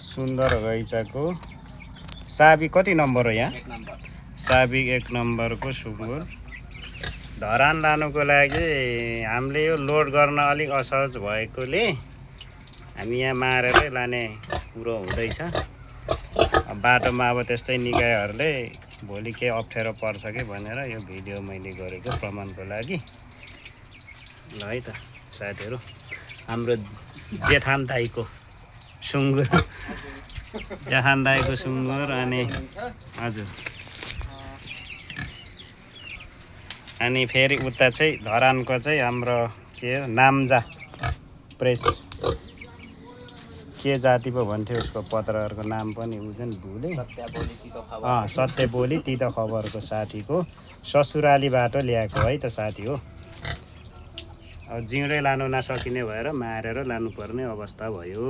सुन्दर रैचाको साबी कति नम्बर हो यहाँ? 1 नम्बर। साबी 1 नम्बरको सुँगुर धरान लानुको लागि हामीले यो लोड गर्न अलिक असहज भएकोले हामी यहाँ मारेरै लाने कुरो हुँदैछ। बाटोमा अब त्यस्तै निकायहरूले भोलि के अप्ठ्यारो पर्छ कि भनेर यो भिडियो मैले गरेको प्रमाणको लागि। ल है त साथीहरू, हाम्रो जेठान दाइको सुँगुर, जेठान दाइको सुँगुर। अनि हजुर, अनि फेरि उता चाहिँ धरानको चाहिँ हाम्रो के हो नाम्जा प्रेस, के जाति पो भन्थ्यो उसको पत्रकारको नाम पनि उजन भुले। सत्य बोली तितो खबरको साथीको ससुराली बाटो ल्याएको है त साथी हो। अब जिउँदै लानु नसकिने भएर मारेर लानुपर्ने अवस्था भयो।